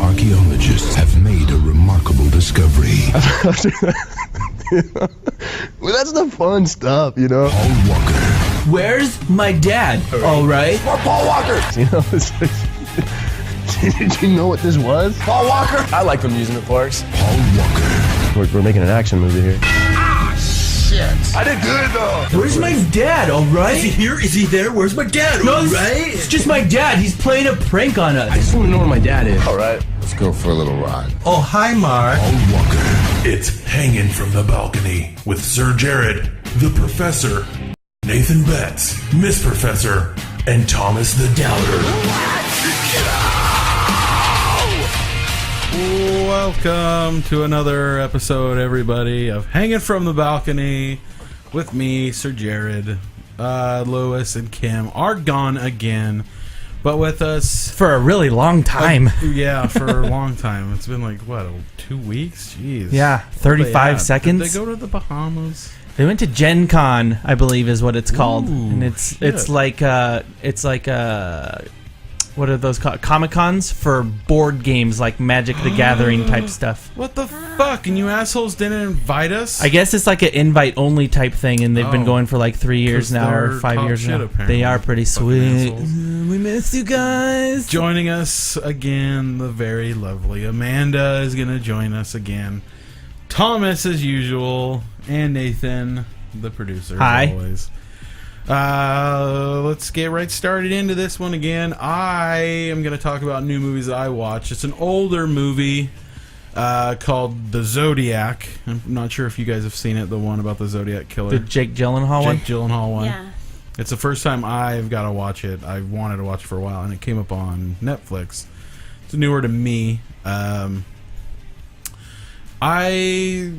archaeologists have made a remarkable discovery. Well, that's the fun stuff, you know. Paul Walker. Where's my dad? All right. Or Paul Walker. You know, it's like, did you know what this was? Paul Walker. I like amusement parks. Paul Walker. We're making an action movie here. Shit. I did good though. Where's my dad? All right. Is he here? Is he there? Where's my dad? No, All right. it's just my dad. He's playing a prank on us. I just want to know where my dad is. All right. Let's go for a little ride. Oh, hi, Mark. Paul Walker. It's Hangin' from the Balcony with Sir Jarod, the Professor, Nathan Betts, Miss Professor, and Thomas the Doubter. Welcome to another episode, everybody, of Hangin' from the Balcony with me, Sir Jarod. Lewis and Kim are gone again, but with us For a really long time. for a long time. It's been like, what, 2 weeks? Jeez. Yeah, 35 seconds. Did they go to the Bahamas? They went to Gen Con, I believe, is what it's called, Ooh, and it's shit. like what are those called? Comic-Cons for board games, like Magic the Gathering type stuff. What the fuck? And you assholes didn't invite us? I guess it's like an invite-only type thing, and they've been going for like 3 years 'Cause now, or they're 5 top years shit, now. apparently. They are pretty Fucking sweet. assholes. We miss you guys. Joining us again, the very lovely Amanda is going to join us again. Thomas, as usual, and Nathan, the producer, Hi. as always. Let's get right started into this one again. I am going to talk about new movies that I watched. It's an older movie called The Zodiac. I'm not sure if you guys have seen it, the one about the Zodiac killer. The Jake Gyllenhaal one? Jake Gyllenhaal one. Yeah. It's the first time I've got to watch it. I wanted to watch it for a while, and it came up on Netflix. It's newer to me. I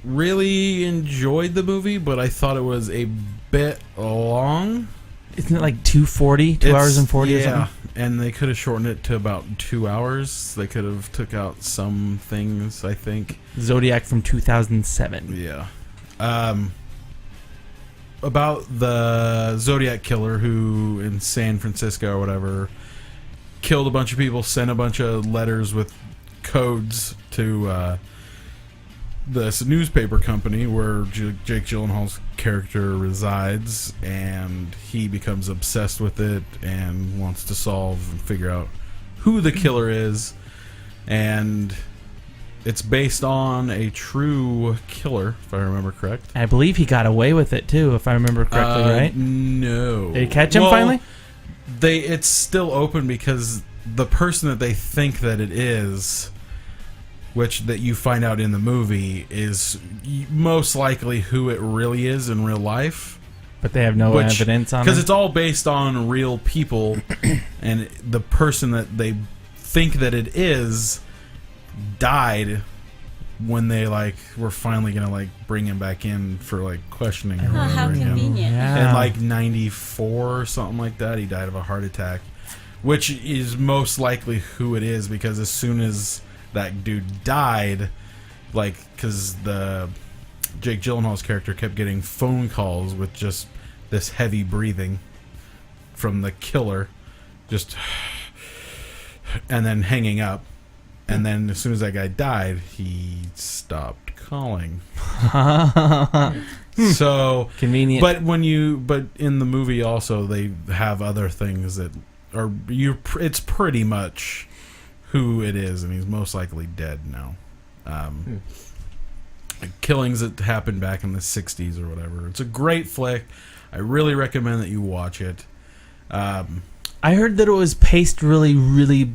really enjoyed the movie, but I thought it was a bit long. Isn't it like 2:40? 2 hours and 40 or something? And they could have shortened it to about 2 hours. They could have took out some things, I think. Zodiac from 2007. Yeah. About the Zodiac killer who, in San Francisco or whatever, killed a bunch of people, sent a bunch of letters with codes to this newspaper company where Jake Gyllenhaal's character resides, and he becomes obsessed with it and wants to solve and figure out who the killer is. And it's based on a true killer, if I remember correct. I believe he got away with it too, if I remember correctly, right? No. Did he catch him Well, finally? It's still open because the person that they think that it is, which that you find out in the movie, is most likely who it really is in real life. But they have no evidence on it? Because it's all based on real people, and the person that they think that it is died when they were finally gonna bring him back in for questioning or Oh, whatever how again. convenient. Yeah. In 94 or something like that, he died of a heart attack, which is most likely who it is, because as soon as that dude died, because the Jake Gyllenhaal's character kept getting phone calls with just this heavy breathing from the killer, just and then hanging up. And then as soon as that guy died, he stopped calling. So convenient. But in the movie also they have other things that are it's pretty much who it is, and he's most likely dead now. Killings that happened back in the 60s or whatever. It's a great flick. I really recommend that you watch it. I heard that it was paced really, really,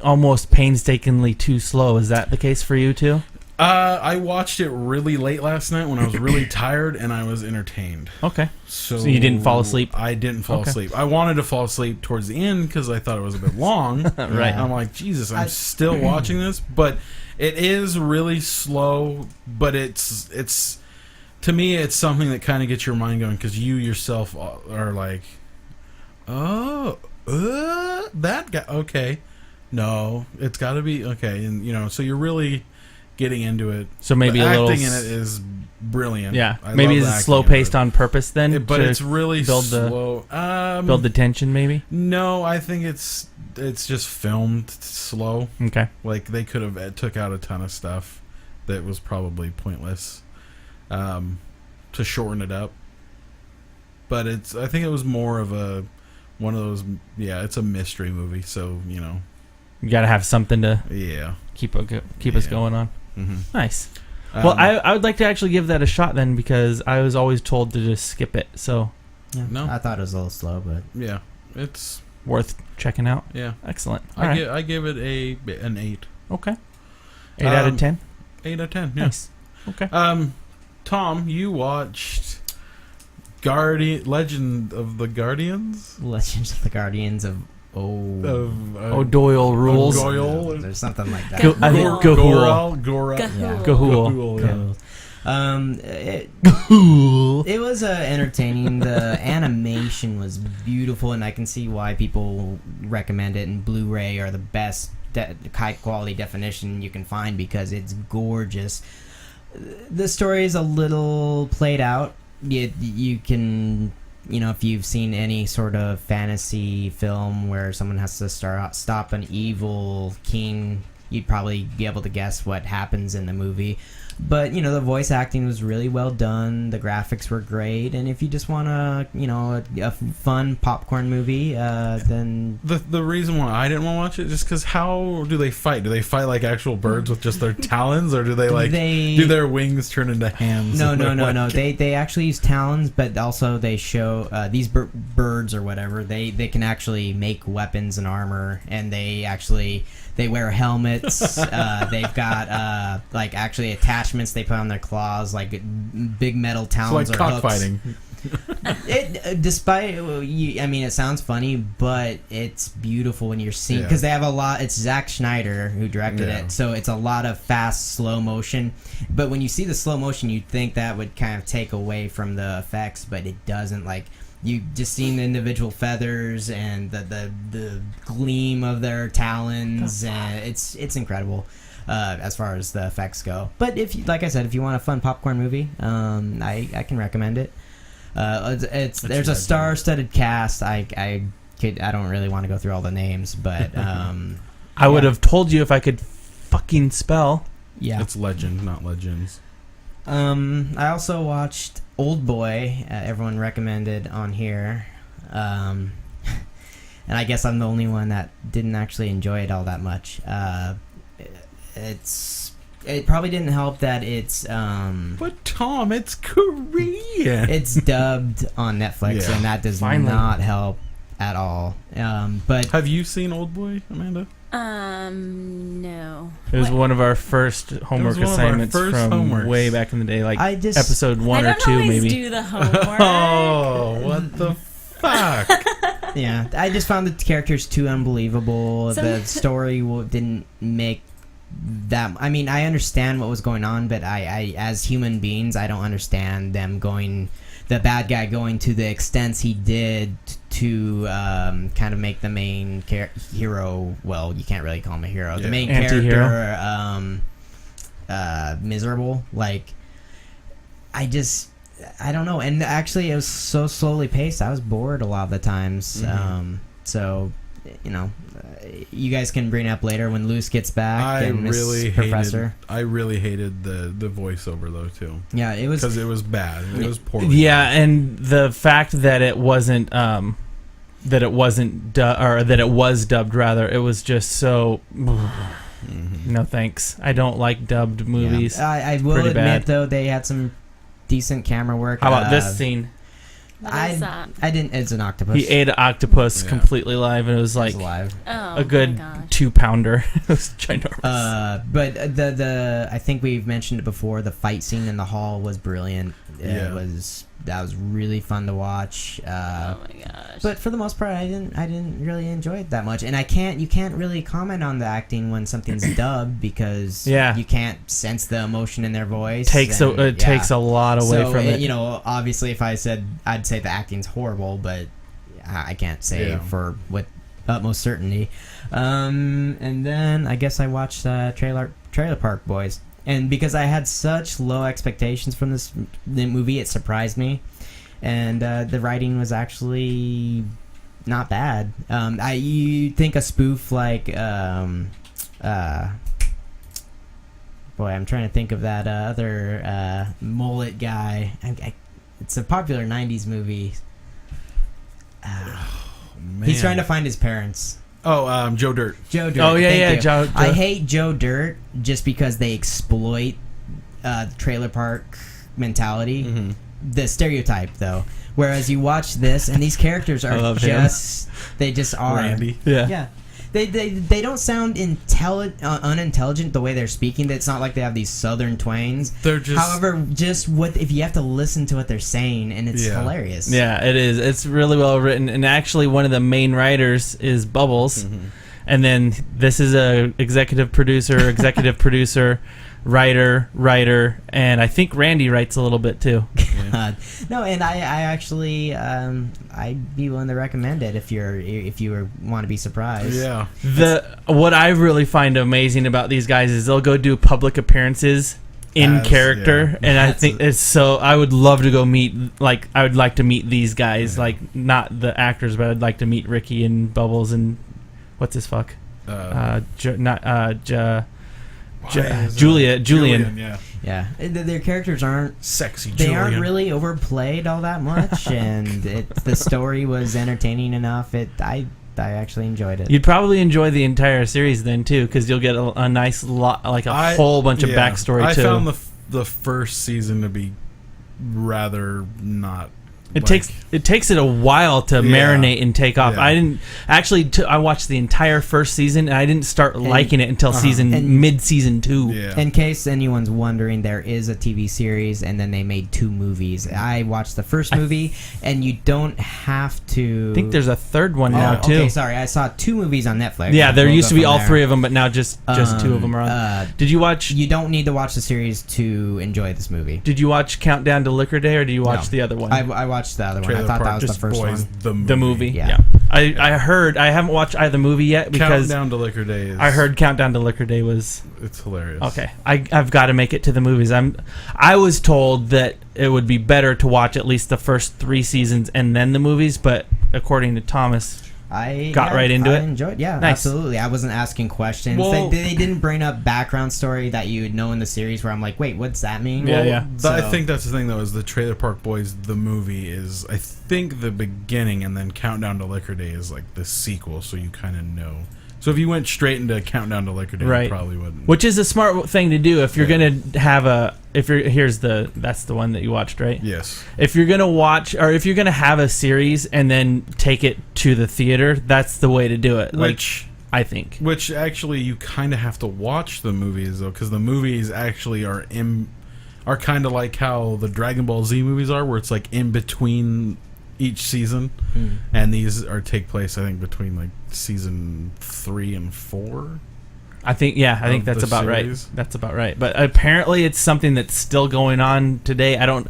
almost painstakingly too slow. Is that the case for you too? I watched it really late last night when I was really tired, and I was entertained. Okay. So you didn't fall asleep? I didn't fall Okay. asleep. I wanted to fall asleep towards the end because I thought it was a bit long. Right. I'm like, Jesus, I'm still watching this, but it is really slow. But it's to me, it's something that kind of gets your mind going, because you yourself are like, oh, that guy. Okay, no, it's got to be okay, and so you're really getting into it. So maybe the a little acting in it is brilliant. Yeah, I maybe love it's the slow acting in paced it. on purpose then. But to it's really build slow. build the tension, maybe. No, I think it's just filmed slow. Okay. Like they could have took out a ton of stuff that was probably pointless to shorten it up. But I think it was more of one of those. Yeah, it's a mystery movie, so you got to have something to keep us going on. Mm-hmm. Nice. Well, I would like to actually give that a shot then, because I was always told to just skip it. So Yeah, No. I thought it was a little slow, but yeah, it's worth checking out. yeah. Excellent. All right. I give it an 8. Okay. 8 out of 10. 8 out of 10. Yeah. Nice. Okay. Tom, you watched Legend of the Guardians? Legends of the Guardians of Doyle rules. Goyle. There's something like that. I think Gahul. Gahul. Gahul. It was entertaining. The animation was beautiful, and I can see why people recommend it. And Blu-ray are the best high quality definition you can find, because it's gorgeous. The story is a little played out. You can, if you've seen any sort of fantasy film where someone has to stop an evil king, you'd probably be able to guess what happens in the movie. But, the voice acting was really well done. The graphics were great. And if you just want a fun popcorn movie, then... The reason why I didn't want to watch it, just because how do they fight? Do they fight like actual birds with just their talons? Or do they do their wings turn into hands? No. They actually use talons, but also they show these birds or whatever, they can actually make weapons and armor, and they wear helmets. They've got actually attachments they put on their claws, like big metal talons. It's like or cockfighting. It sounds funny, but it's beautiful when you're seeing, because they have a lot. It's Zack Snyder who directed it, so it's a lot of fast slow motion. But when you see the slow motion, you'd think that would kind of take away from the effects, but it doesn't. Like, you just seen the individual feathers and the gleam of their talons, and it's incredible as far as the effects go. But like I said, if you want a fun popcorn movie, I can recommend it. There's a star-studded cast. I don't really want to go through all the names, but I would have told you if I could fucking spell. Yeah, it's Legend, not Legends. I also watched Old Boy. Everyone recommended on here, and I guess I'm the only one that didn't actually enjoy it all that much. It probably didn't help that it's But Tom, it's Korean. it's dubbed on Netflix, and that does not help at all. But have you seen Old Boy, Amanda? No. It was one of our first homework assignments from way back in the day, like episode 1 or 2, maybe. I don't always do the homework. Oh, what the fuck? Yeah, I just found the characters too unbelievable. The story didn't make that. I mean, I understand what was going on, but I as human beings, I don't understand the bad guy going to the extents he did to kind of make the main hero. Well, you can't really call him a hero. The main character miserable. Like, I don't know. And actually, it was so slowly paced. I was bored a lot of the times. Mm-hmm. So, you guys can bring it up later when Luce gets back. I really hated the voiceover though too. Yeah, it was because it was bad. It was poor. Yeah, and the fact that it wasn't that it was dubbed rather, it was just so. No thanks. I don't like dubbed movies. Yeah. I will admit bad. Though they had some decent camera work. How about this scene? What is that? I didn't. It's an octopus. He ate an octopus completely live, and it was like a good 2-pounder. It was ginormous. But the I think we've mentioned it before. The fight scene in the hall was brilliant. That was really fun to watch. Oh my gosh! But for the most part, I didn't really enjoy it that much. And you can't really comment on the acting when something's dubbed, because you can't sense the emotion in their voice. Takes a lot away from it. Obviously, if I said, I'd say the acting's horrible, but I can't say for with utmost certainty. And then I guess I watched Trailer Park Boys. And because I had such low expectations from the movie, it surprised me. And the writing was actually not bad. You think a spoof like boy, I'm trying to think of that other mullet guy. It's a popular 90s movie. He's trying to find his parents. Oh, Joe Dirt. Joe Dirt. Oh, yeah, thank yeah, you. Joe I Dirt. hate Joe Dirt just because they exploit the trailer park mentality. The stereotype, though. Whereas you watch this, and these characters are they just are. Randy. Yeah. They don't sound unintelligent the way they're speaking. It's not like they have these southern twangs. They're just. However, just what if you have to listen to what they're saying, and it's hilarious. Yeah, it is. It's really well written, and actually, one of the main writers is Bubbles, and then this is a executive producer, writer, and I think Randy writes a little bit too. No, and I actually I'd be willing to recommend it if you want to be surprised. Yeah. What I really find amazing about these guys is they'll go do public appearances in character, and I think it's so. I would love to go meet. Like, I would like to meet these guys. Like, not the actors, but I'd like to meet Ricky and Bubbles and what's his fuck. Julian. Yeah. Their characters aren't sexy. They aren't really overplayed all that much, and the story was entertaining enough. I actually enjoyed it. You'd probably enjoy the entire series then too, because you'll get a nice lot, like a whole bunch of backstory too. I found the first season to be rather not. It takes it a while to marinate and take off. I didn't actually. I watched the entire first season, and I didn't start liking it until mid-season 2. Yeah. In case anyone's wondering, there is a TV series, and then they made 2 movies. I watched the first movie, and you don't have to. I think there's a third one now too. Okay, sorry, I saw 2 movies on Netflix. Yeah, there used to be all there. 3 of them, but now just 2 of them are on. Did you watch? You don't need to watch the series to enjoy this movie. Did you watch Countdown to Liquor Day, or did you watch the other one? I watched the other one. Trailer I thought Park that was the first Boys, one. The movie. Yeah. I heard. I haven't watched either movie yet because Countdown to Liquor Day is. I heard Countdown to Liquor Day was. It's hilarious. Okay, I've got to make it to the movies. I was told that it would be better to watch at least the first 3 seasons and then the movies, but according to Thomas, I right into it. I enjoyed. Yeah, nice. Absolutely. I wasn't asking questions. Well, they didn't bring up background story that you would know in the series. Where I'm like, wait, what's that mean? Yeah. I think that's the thing though. Is the Trailer Park Boys the movie is I think the beginning, and then Countdown to Liquor Day is like the sequel, so you kind of know. So if you went straight into Countdown to Liquor Day, you probably wouldn't. Which is a smart thing to do if you're gonna have a. That's the one that you watched, right? Yes. If you're gonna watch, or if you're gonna have a series and then take it to the theater, that's the way to do it. I think. Which actually you kind of have to watch the movies though, because the movies actually are kind of like how the Dragon Ball Z movies are, where it's like in between each season, and these take place I think between like season 3 and 4. I think that's about right. That's about right. But apparently it's something that's still going on today. I don't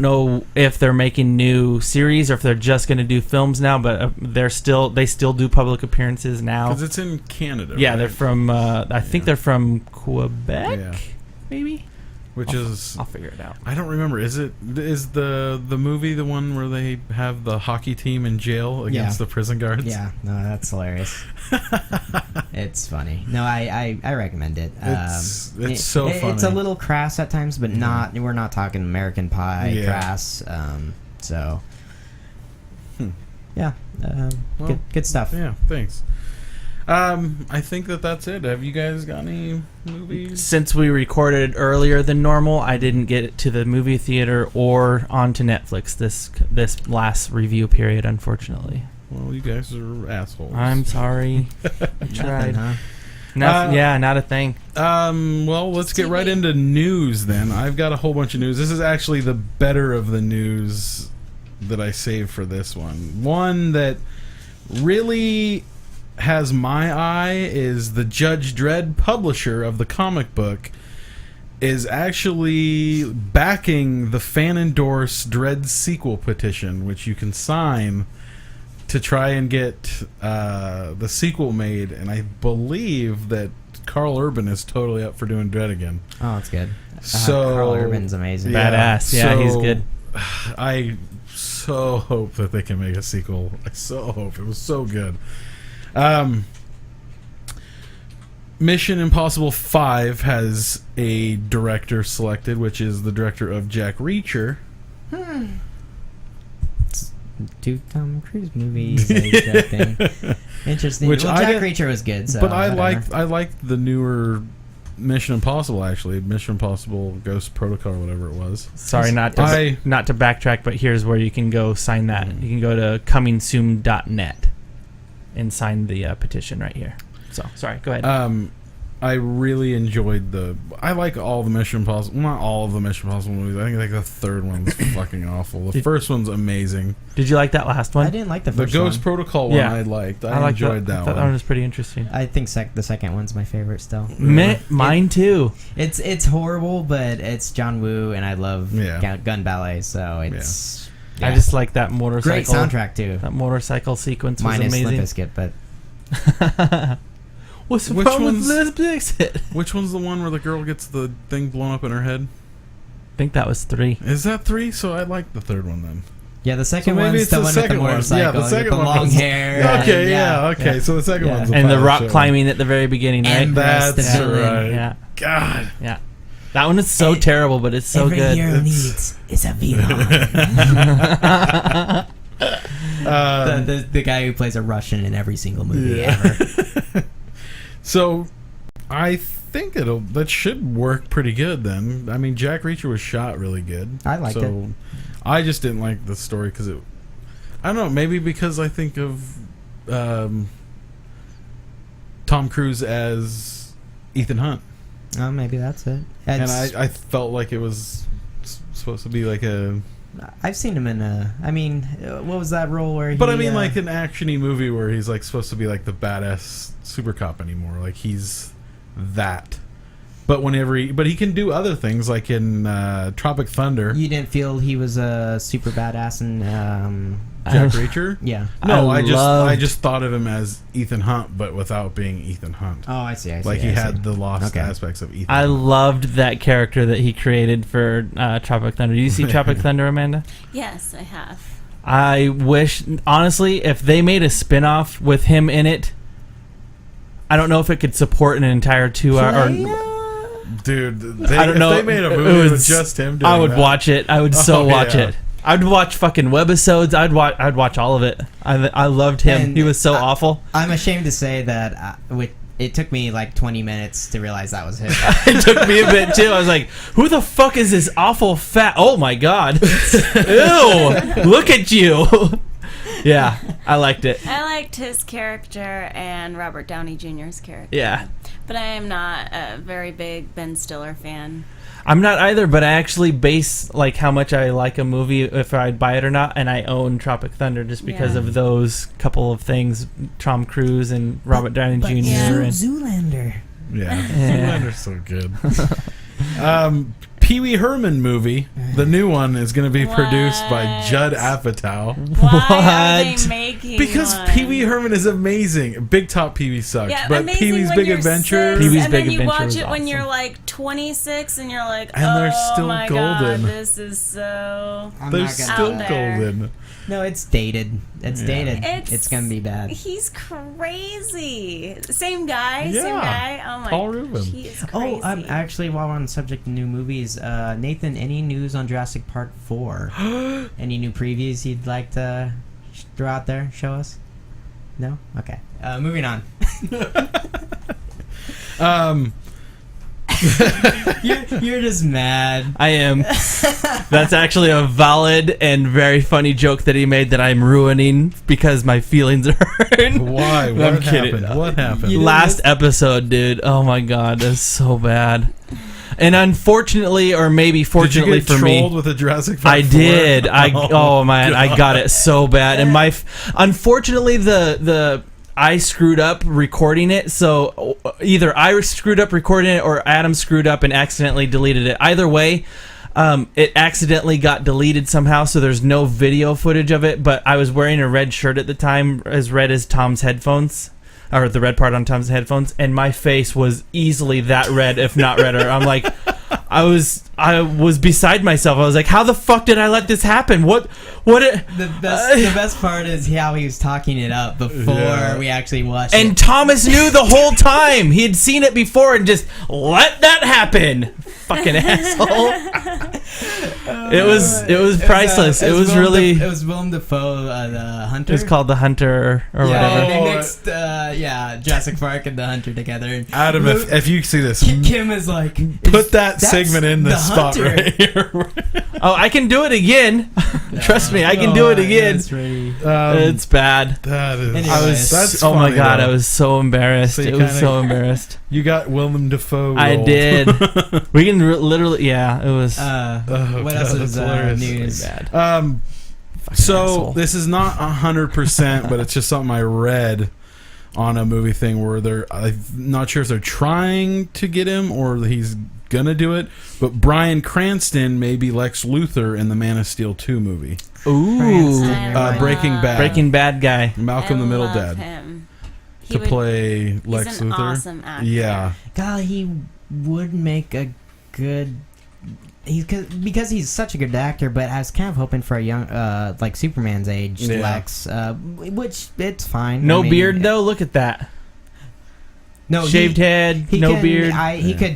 know if they're making new series or if they're just going to do films now, but they still do public appearances now. Because it's in Canada. Yeah, right? they're from I think they're from Quebec, maybe. I'll figure it out. I don't remember. Is the movie the one where they have the hockey team in jail against the prison guards? Yeah, no, that's hilarious. It's funny. No, I recommend it. It's so funny. It's a little crass at times, but not. We're not talking American Pie crass. So, yeah, good stuff. Yeah, thanks. I think that's it. Have you guys got any movies? Since we recorded earlier than normal, I didn't get it to the movie theater or onto Netflix this last review period, unfortunately. Well, you guys are assholes. I'm sorry. I tried. Nothing, huh? Not a thing. Well, let's get right into news then. I've got a whole bunch of news. This is actually the better of the news that I saved for this one. One that really has my eye is the Judge Dredd publisher of the comic book is actually backing the fan-endorsed Dredd sequel petition, which you can sign to try and get the sequel made, and I believe that Carl Urban is totally up for doing Dread again. Oh, it's good. So Carl Urban's amazing. Badass. Yeah, he's good. I so hope that they can make a sequel. I so hope. It was so good. Mission Impossible 5 has a director selected, which is the director of Jack Reacher. Two Tom Cruise movies. Interesting. Which well, Jack Reacher was good, so but I whatever. liked the newer Mission Impossible, actually. Mission Impossible Ghost Protocol, or whatever it was. Sorry, not to backtrack, but here's where you can go sign that. You can go to comingsoon.net and sign the petition right here. So, sorry, go ahead. I really enjoyed I like all the Mission Impossible. Not all of the Mission Impossible movies. I think like the third one's fucking awful. The first one's amazing. Did you like that last one? I didn't like the first The Ghost one. Protocol one I liked. I enjoyed that I thought one. that one was pretty interesting. I think the second one's my favorite still. Mine too. It's horrible, but it's John Woo, and I love gun ballet, so it's... I just like that motorcycle. Great soundtrack, too. That motorcycle sequence was Minus amazing. Limp Bizkit, but... What's the problem with Limp Bizkit? Which one's the one where the girl gets the thing blown up in her head? I think that was 3. Is that 3? So I like the third one then. Yeah, the second maybe one's it's the the one with the second one. motorcycle. Yeah, the second with the one long was- hair. Okay, okay. So the second one's the and the pilot rock show. climbing at the very beginning, right? And That's the villain. right. Yeah. God. Yeah. That one is so terrible, but it's so Every good. hero needs is a villain. the guy who plays a Russian in every single movie ever. So, I think that should work pretty good then. I mean, Jack Reacher was shot really good. I liked it. I just didn't like the story because I don't know, maybe because I think of Tom Cruise as Ethan Hunt. Oh, maybe that's it. And I felt like it was supposed to be like a... I've seen him in what was that role where he... But I mean like an action-y movie where he's like supposed to be like the badass super cop anymore. Like he's that. But but he can do other things like in Tropic Thunder. You didn't feel he was a super badass in... Jack Reacher? Yeah. No, I just thought of him as Ethan Hunt, but without being Ethan Hunt. Oh, I see. He had the lost aspects of Ethan I Hunt. loved that character that he created for Tropic Thunder. Did you see Tropic Thunder, Amanda? Yes, I have. I wish, honestly, if they made a spin-off with him in it, I don't know if it could support an entire 2 hour... Dude, I don't know. If they made a movie with just him doing I would that, watch it. I would watch it. I'd watch fucking webisodes. I'd watch all of it. I loved him. And he was so awful. I'm ashamed to say that it took me like 20 minutes to realize that was him. It took me a bit too. I was like, who the fuck is this awful fat... Oh my god. Ew. Look at you. Yeah, I liked it. I liked his character and Robert Downey Jr.'s character. Yeah. But I am not a very big Ben Stiller fan. I'm not either, but I actually base like how much I like a movie if I'd buy it or not, and I own Tropic Thunder just because of those couple of things, Tom Cruise and Robert Downey Jr. and Zoolander. Yeah. Zoolander's so good. Pee-wee Herman movie, the new one, is going to be produced by Judd Apatow. Why are they making Because one? Pee-wee Herman is amazing. Big Top Pee-wee sucks, Yeah, but amazing Pee-wee's when Big you're Adventure... 6, Pee-wee's and Big then you Adventure watch was it when you're awesome. like 26 and you're like, And they're still my golden. God, this is so... They're still out there. golden. No, it's dated. It's dated. It's It's gonna be bad. He's crazy. Same guy. Yeah. Same guy. Oh my. Paul Rubin. He is crazy. Oh, actually, while we're on the subject of new movies, Nathan, any news on Jurassic Park 4? Any new previews you'd like to throw out there? Show us? No? Okay. Moving on. You're just mad. I am. That's actually a valid and very funny joke that he made that I'm ruining because my feelings are hurt. Why? I'm What kidding. happened? What happened? Last episode, dude. Oh my god, that's so bad. And unfortunately, or maybe fortunately Did you get for me, trolled with a Jurassic Park I 4? did. Oh man, God. I got it so bad. And unfortunately, I screwed up recording it, so either I screwed up recording it or Adam screwed up and accidentally deleted it. Either way, It accidentally got deleted somehow, so there's no video footage of it. But I was wearing a red shirt at the time, as red as Tom's headphones, or the red part on Tom's headphones, and my face was easily that red, if not redder. I'm like, I was beside myself. I was like, how the fuck did I let this happen? The best part is how he was talking it up before we actually watched And it. Thomas knew the whole time. He had seen it before and just let that happen. Fucking asshole. It was priceless. It was really. It was Willem Dafoe, the Hunter. It was called The Hunter or whatever. They mixed Jurassic Park and The Hunter together. And Adam, if you see this, Kim is like, put that segment in the spot Hunter. right here. Oh, I can do it again. Trust me, I can do it again. It's bad. That is. Anyways. That's Oh my funny, god, though. I was so embarrassed. So you It was kinda- so embarrassed. You got Willem Dafoe. I rolled. did. We can literally, yeah, it was What else is hilarious. news? bad. So asshole. this is not 100%, but it's just something I read on a movie thing where I'm not sure if they're trying to get him or he's gonna do it, but Bryan Cranston may be Lex Luthor in the Man of Steel 2 movie. Ooh, Breaking Bad. Breaking Bad guy. Malcolm the Middle love Dad him. to play Lex He's an Luthor. awesome actor. Yeah. God, he would make a good. Because he's such a good actor, but I was kind of hoping for a young, like Superman's age Lex, which it's fine. No beard though. Look at that. No Shaved head, no beard.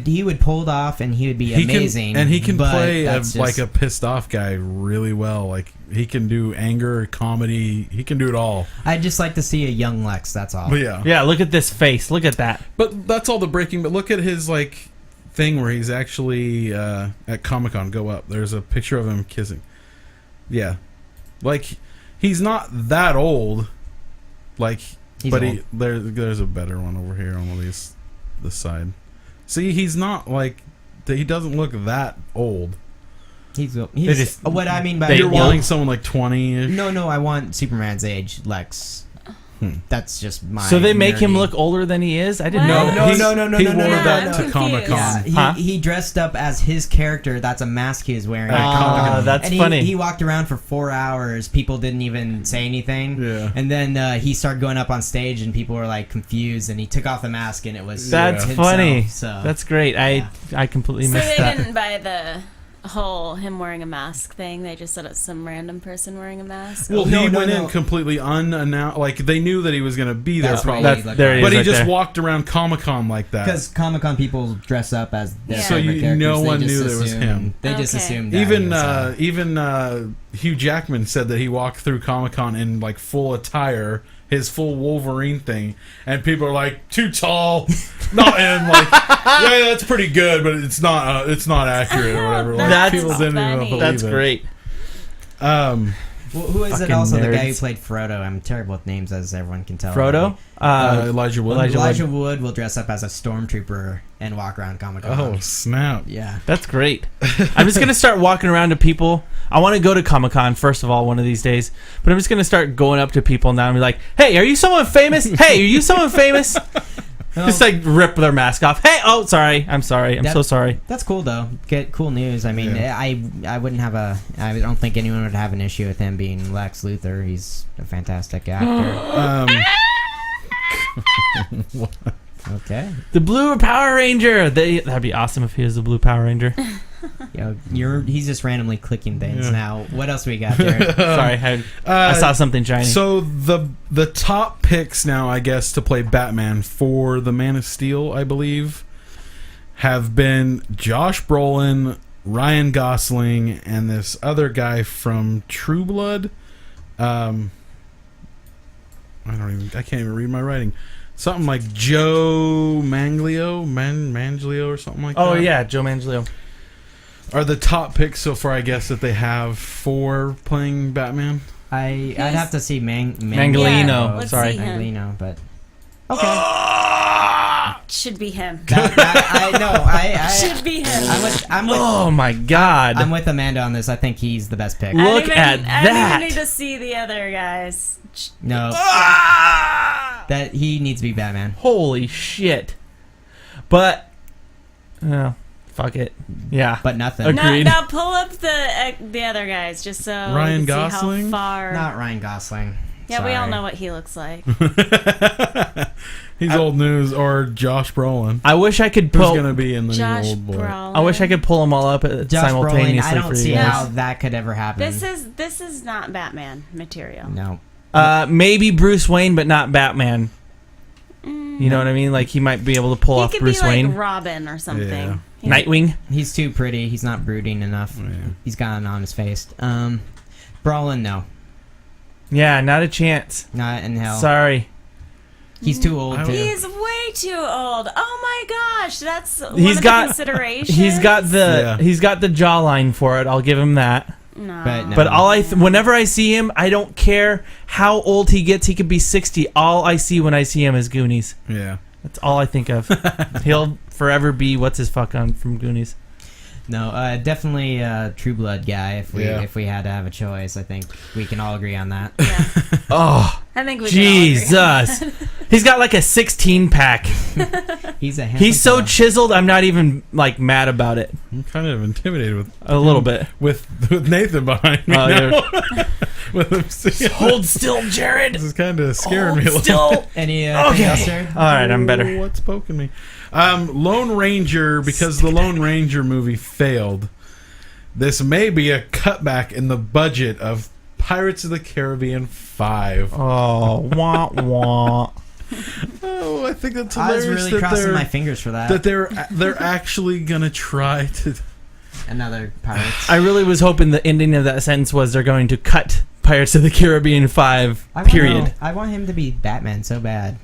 He would pull it off, and he would be amazing. And he can but play that's like just- a pissed off guy really well. Like he can do anger, comedy. He can do it all. I'd just like to see a young Lex. That's all. But yeah. Yeah, look at this face. Look at that. But that's all the breaking. But look at his like thing where he's actually at Comic-Con. Go up. There's a picture of him kissing. Yeah, like he's not that old. Like, He's but old. there's a better one over here on this side. See, he's not like he doesn't look that old. He's just- what I mean by You're young- wanting someone like 20-ish. No, I want Superman's age Lex. That's just my. So they make him nerdy- look older than he is? I didn't What? know that. No. He wore that I'm to confused. Comic-Con. Yeah, he dressed up as his character. That's a mask he was wearing. That's and funny. He walked around for 4 hours. People didn't even say anything. Yeah. And then he started going up on stage, and people were like confused. And he took off the mask, and it was That's himself, funny. So That's great. I completely So missed they that. didn't buy the whole him wearing a mask thing. They just said it's some random person wearing a mask. Well, No, he no, went no. in completely unannounced. Like they knew that he was going to be there, That's probably. right. That's, there he is But he right just there. walked around Comic-Con like that. because Comic-Con people dress up as their Yeah. So favorite you- characters. no They one just knew there was assumed- him. They just Okay. assumed that Even Hugh Jackman said that he walked through Comic-Con in like full attire, his full Wolverine thing, and people are like, too tall, not him. Like, yeah, that's pretty good, but it's not accurate or whatever. Like, That's people didn't even funny. believe That's it. great. Who is it? Fucking Also, the guy who nerds. played Frodo. I'm terrible with names, as everyone can tell. Frodo? Elijah Wood. Elijah Wood will dress up as a stormtrooper and walk around Comic-Con. Oh snap! Yeah. That's great. I'm just going to start walking around to people. I want to go to Comic-Con, first of all, one of these days. But I'm just going to start going up to people now and be like, hey, are you someone famous? Hey, are you someone famous? Just like rip their mask off. Hey, oh, sorry. I'm sorry. I'm so sorry. That's cool though. Get cool news. I mean, Yeah. I wouldn't have I don't think anyone would have an issue with him being Lex Luthor. He's a fantastic actor. Okay. The Blue Power Ranger. That'd be awesome if he was the Blue Power Ranger. He's just randomly clicking things Yeah. now. What else we got there? Sorry. I saw something shiny. So the top picks now, I guess, to play Batman for the Man of Steel, I believe, have been Josh Brolin, Ryan Gosling, and this other guy from True Blood. I can't even read my writing. Something like Joe Manganiello or something like that. Oh, yeah. Joe Manganiello. Are the top picks so far, I guess, that they have for playing Batman? I'd have to see Manganiello. Yeah, let's Sorry. see him. Manganiello, but okay. Should be him. I Should be him. I'm with Oh, my God. I'm with Amanda on this. I think he's the best pick. Look I at don't that. even need to see the other guys. No, that he needs to be Batman. Holy shit. But, Fuck it. Yeah. But nothing. Agreed. Now pull up the other guys just so Ryan we can Gosling? see how far. Not Ryan Gosling. Yeah, we all Sorry. know what he looks like. He's old news. Or Josh Brolin. I wish I could Who's pull. gonna be in the Josh new old boy? Brolin. I wish I could pull them all up Josh simultaneously Brolin, I don't for see you guys. how that could ever happen. This is not Batman material. No. Maybe Bruce Wayne, but not Batman. You know what I mean? Like he might be able to pull He off could Bruce be like Wayne. Robin or something. Yeah. Nightwing. He's too pretty. He's not brooding enough. Yeah. He's got an honest face. Brolin, no. Yeah, not a chance. Not in hell. Sorry. He's too old, too. He's way too old. Oh my gosh, that's one He's of got- the considerations. He's got the jawline for it. I'll give him that. No. But no. But whenever I see him, I don't care how old he gets. He could be 60. All I see when I see him is Goonies. Yeah. That's all I think of. He'll forever be what's his fuck on from Goonies. No, definitely a True Blood guy. If we had to have a choice, I think we can all agree on that. Yeah. Oh, I think we can all agree. Jesus! He's got like a 16 pack. He's a handsome He's so fellow. chiseled. I'm not even like mad about it. I'm kind of intimidated with A little bit. with Nathan behind me. Oh, now. With him singing. Hold still, Jared. This is kind of scaring me a little. Still. Any Okay. else, sir? All right, I'm better. What's poking me? Lone Ranger, because the Lone Ranger movie failed. This may be a cutback in the budget of Pirates of the Caribbean 5. Oh, wah wah. Oh, I think that's I was hilarious really that crossing my fingers for that. they're actually gonna try to. Another Pirates. I really was hoping the ending of that sentence was they're going to cut Pirates of the Caribbean 5. Period. I want him to be Batman so bad.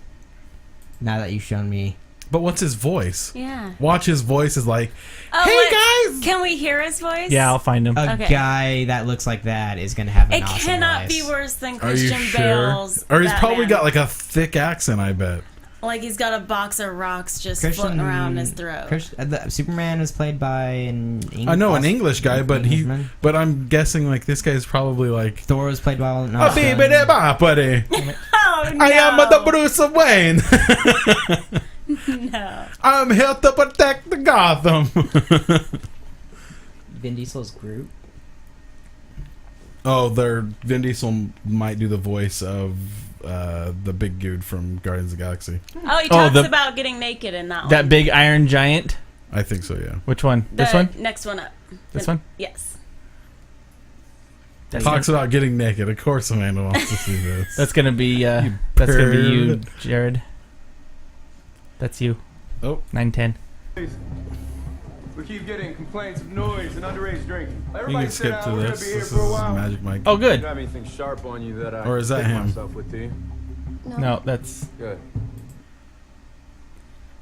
Now that you've shown me. But what's his voice? Yeah. Watch his voice is like, Oh, hey guys. Can we hear his voice? Yeah, I'll find him. A Okay. guy that looks like that is going to have an It awesome cannot voice. be worse than Are you Christian sure? Bale's. Or he's probably Batman. got like a thick accent, I bet. Like he's got a box of rocks just Christian- floating around his throat. Superman is played by an English. I know an English guy, but Englishman. but I'm gussing like this guy's probably like. Thor was played by. No, Oh, baby, buddy. Oh no! I am the Bruce Wayne. No. I'm here to protect the Gotham. Vin Diesel's Groot. Oh, Vin Diesel might do the voice of the big dude from Guardians of the Galaxy. Oh, he talks the- about getting naked in that one. That big iron giant. I think so, yeah. Which one? The This one? Next one up. This one? Yes. That's Talks gonna, about getting naked. Of course, Amanda wants to see this. that's gonna be that's gonna be you, perv. Jared. That's you. Oh. 910. We keep getting complaints of noise and underage drinking. You Everybody can sit skip down. to We're gonna this. be here This for a is while. Magic Mike. Oh, You good. don't have anything sharp on you that I Or is that hit him? myself with, do you? No, that's. Good.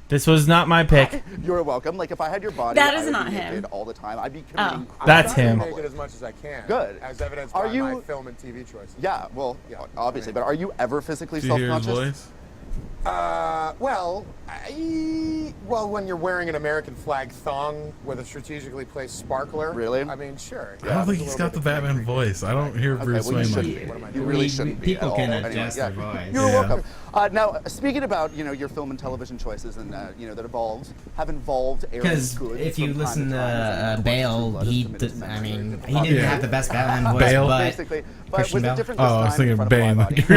This was not my pick. You're welcome. Like if I had your body, That I is would not be him. naked all the time. I'd be committing. That's crimes in him. public. Naked as much as I can. Good. As evidenced Are by you- my film and TV choices. Yeah, well, obviously. But are you ever physically Do you hear his self-conscious? voice? Well, when you're wearing an American flag thong with a strategically placed sparkler. Really? I mean, sure. I don't think he's got the Batman voice. I don't hear Bruce well, you Wayne shouldn't much. be. You really shouldn't be People at can all. adjust Anyway, their voice. You're Yeah. welcome. Now, speaking about your film and television choices and that have involved Aaron Because Good if from you time listen to to time, and Bale, Blood he has committed did, some I mean, actions. he didn't Yeah. have the best Batman voice, Bale? but Basically, but Christian was Bale? it different Oh, this I was time thinking in front of a Bane. live Like,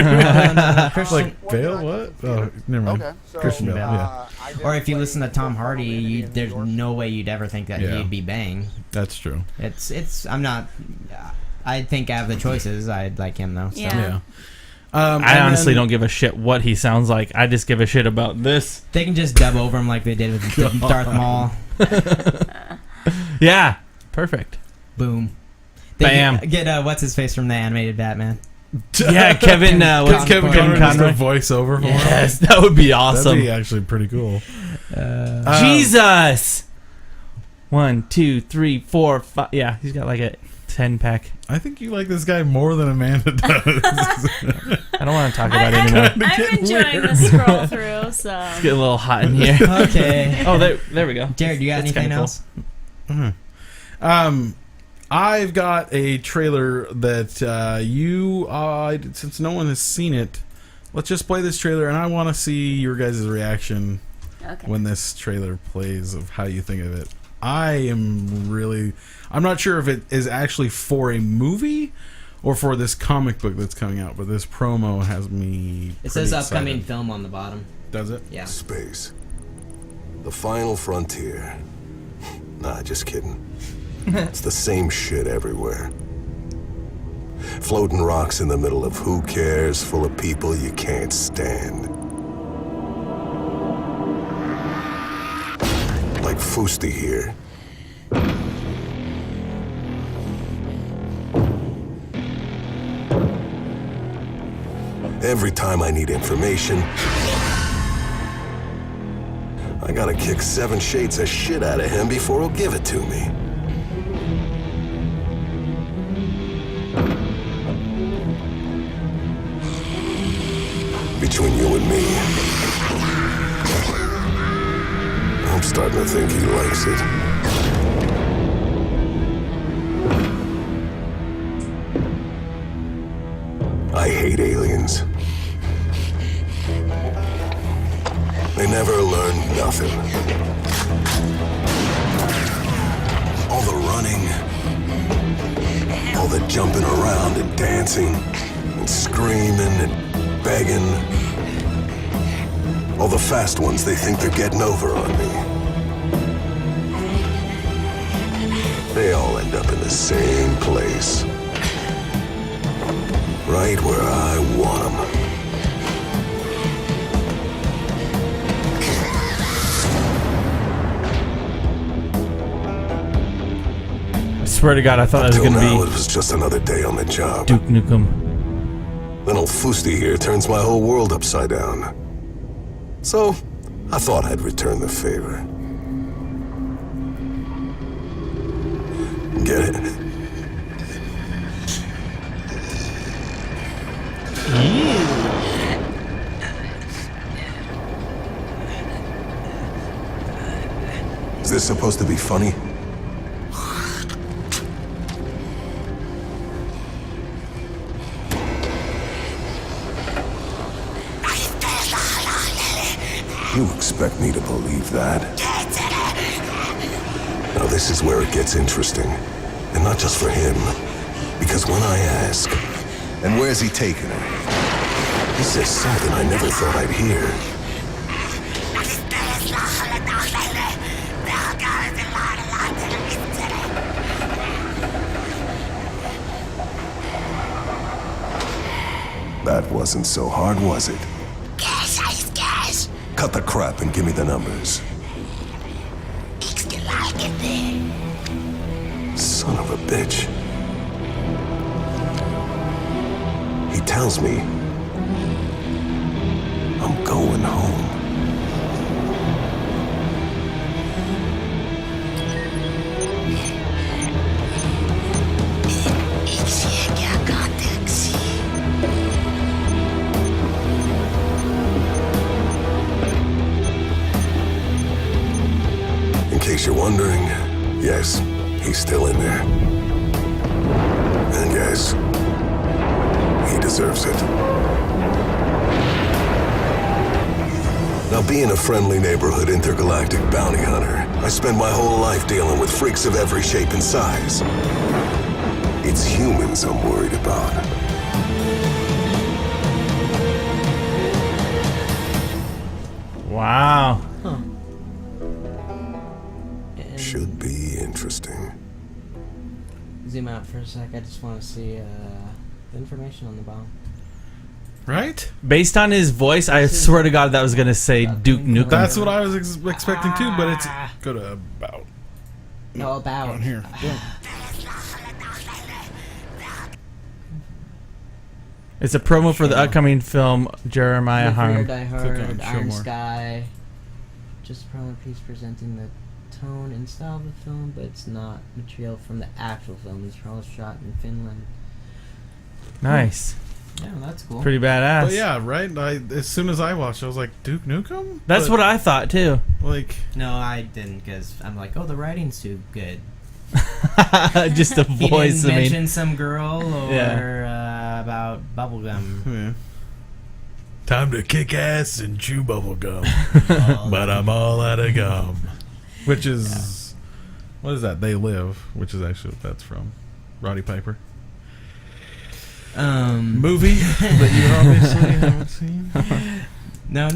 audience? Christian, like Bale? What? Oh, never mind. Okay. So, Christian Bale, yeah. or if you listen to Tom Hardy, there's no way you'd ever think that Yeah. he'd be Bang. That's true. I'm not. I think out of the choices, I'd like him though. So. Yeah. Yeah. I honestly don't give a shit what he sounds like. I just give a shit about this. They can just dub over him like they did with Darth Maul. Yeah, perfect. Boom. They Bam. Get what's his face from the animated Batman. Yeah, Kevin. What's Kevin Conroy just a voiceover for him? Yes, that would be awesome. That'd be actually pretty cool. Jesus. 1, 2, 3, 4, 5. Yeah, he's got like a 10-pack. I think you like this guy more than Amanda does. I don't want to talk about it anymore. I'm enjoying the scroll through, so. It's getting a little hot in here. Okay. Oh, there we go. Jared, you got That's anything kinda cool. else? I've got a trailer that since no one has seen it, let's just play this trailer, and I want to see your guys' reaction Okay. when this trailer plays of how you think of it. I'm not sure if it is actually for a movie or for this comic book that's coming out, but this promo has me. It says pretty upcoming excited. film on the bottom. Does it? Yeah. Space. The final frontier. Nah, just kidding. It's the same shit everywhere. Floating rocks in the middle of who cares, full of people you can't stand. Like Fusty here. Every time I need information, I gotta kick 7 shades of shit out of him before he'll give it to me. Between you and me, I'm starting to think he likes it. I hate aliens. They never learn nothing. All the running, all the jumping around and dancing and screaming and begging. All the fast ones, they think they're getting over on me. They all end up in the same place. Right where I want them. I swear to God, I thought it was going to be It was just another day on the job. Duke Nukem. Then old Fusty here turns my whole world upside down. So, I thought I'd return the favor. Get it? Is this supposed to be funny? You expect me to believe that? Now this is where it gets interesting. And not just for him. Because when I ask, and where's he taking her? He says something I never thought I'd hear. That wasn't so hard, was it? Cut the crap and give me the numbers. Son of a bitch. He tells me I'm going home. In case you're wondering, yes, he's still in there. And yes, he deserves it. Now, being a friendly neighborhood intergalactic bounty hunter, I spend my whole life dealing with freaks of every shape and size. It's humans I'm worried about. Wow. Huh. Should be interesting. Zoom out for a sec. I just want to see the information on the bottom. Right? Based on his voice, I swear to God that was going to say Duke Nukem. That's what I was expecting too, but it's go to about. No, about. Down here. Yeah. It's a promo for the upcoming film Jeremiah Harm. Die Click Hard, on Show Iron More. Sky. Just a promo piece presenting the tone and style of the film, but it's not material from the actual film. These are all shot in Finland. Nice. Yeah, that's cool. Pretty badass. But yeah, right? As soon as I watched, I was like, Duke Nukem? That's what I thought too. Like, No, I didn't, because I'm like, oh, the writing's too good. Just the He voice. didn't I mean, mention some girl or about bubblegum. yeah. Time to kick ass and chew bubble gum. But I'm all out of gum. Which is What is that? They Live, which is actually what that's from. Roddy Piper. Movie that you obviously haven't seen. No,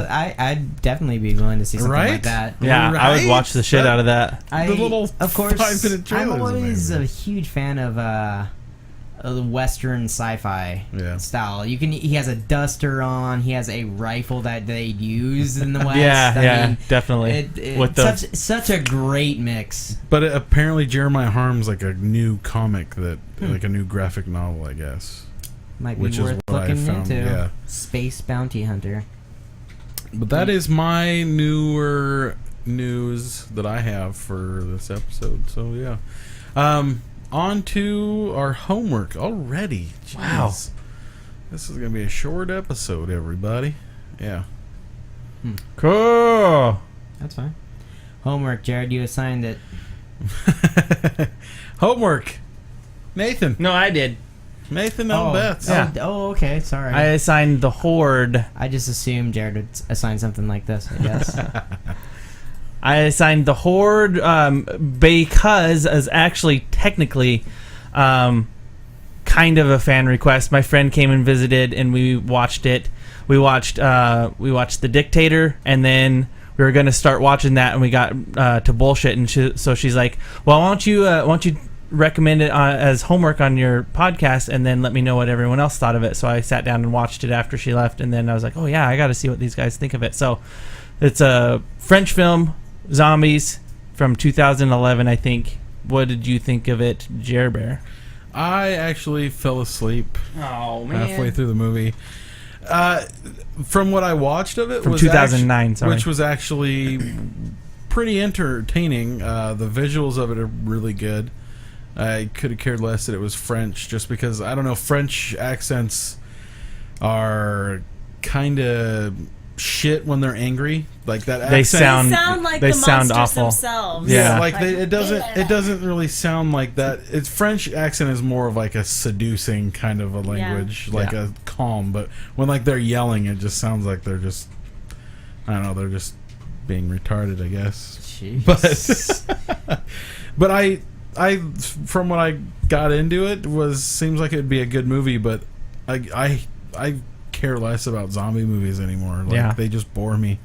I'd definitely be willing to see something like that. Yeah, I would watch the shit out of that. The little of course, 5-minute trailer. I'm always a huge fan of the Western sci-fi style. He has a duster on. He has a rifle that they use in the West. I mean, definitely. With such a great mix. But apparently, Jeremiah Harm's like a new comic like a new graphic novel, I guess. Might be worth looking into. Yeah. Space Bounty Hunter. But that is my newer news that I have for this episode. So yeah. On to our homework already. Jeez. Wow. This is going to be a short episode, everybody. Yeah. Cool. That's fine. Homework, Jared, you assigned it. Homework. Nathan. No, I did. Nathan L. Betts. Yeah. Oh, okay. Sorry. I assigned the Horde. I just assumed Jared would assign something like this, I guess. I assigned the Horde because as actually technically kind of a fan request. My friend came and visited and we watched it. We watched The Dictator, and then we were going to start watching that, and we got to bullshit, and so she's like, well, why don't you recommend it as homework on your podcast and then let me know what everyone else thought of it. So I sat down and watched it after she left, and then I was like, oh yeah, I got to see what these guys think of it. So it's a French film, zombies, from 2011, I think. What did you think of it, Jer Bear? I actually fell asleep halfway through the movie. From what I watched of it, from 2009, which was actually pretty entertaining. The visuals of it are really good. I could have cared less that it was French, just because, I don't know, French accents are kind of shit when they're angry. Like that accent. They sound like the monsters awful themselves. Yeah, it doesn't really sound like that. Its French accent is more of like a seducing kind of a language, like a calm. But when like they're yelling, it just sounds like they're just, I don't know, they're just being retarded, I guess. Jeez. But I from what I got into it seems like it'd be a good movie, but I care less about zombie movies anymore. Like they just bore me,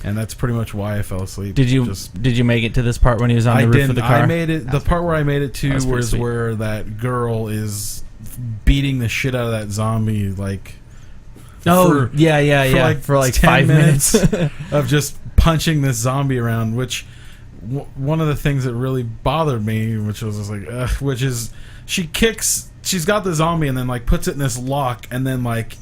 and that's pretty much why I fell asleep. Did you make it to this part when he was on the roof of the car? I made it. The part where I made it to was where that girl is beating the shit out of that zombie. Like, for like 5 minutes of just punching this zombie around, which. One of the things that really bothered me, which was just like, which is she's got the zombie and then like puts it in this lock and then like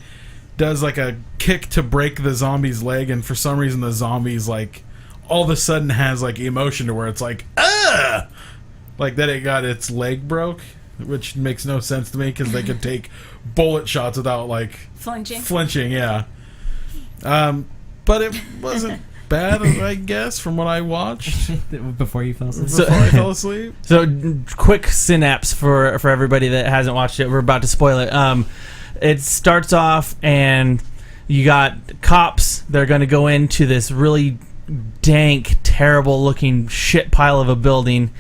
does like a kick to break the zombie's leg, and for some reason the zombie's like all of a sudden has like emotion to where it's like like that it got its leg broke, which makes no sense to me because they could take bullet shots without like flinching. Yeah. But it wasn't bad, I guess, from what I watched before you fell asleep. I fell asleep. So, quick synapse for everybody that hasn't watched it. We're about to spoil it. It starts off, and you got cops. They're going to go into this really dank, terrible-looking shit pile of a building,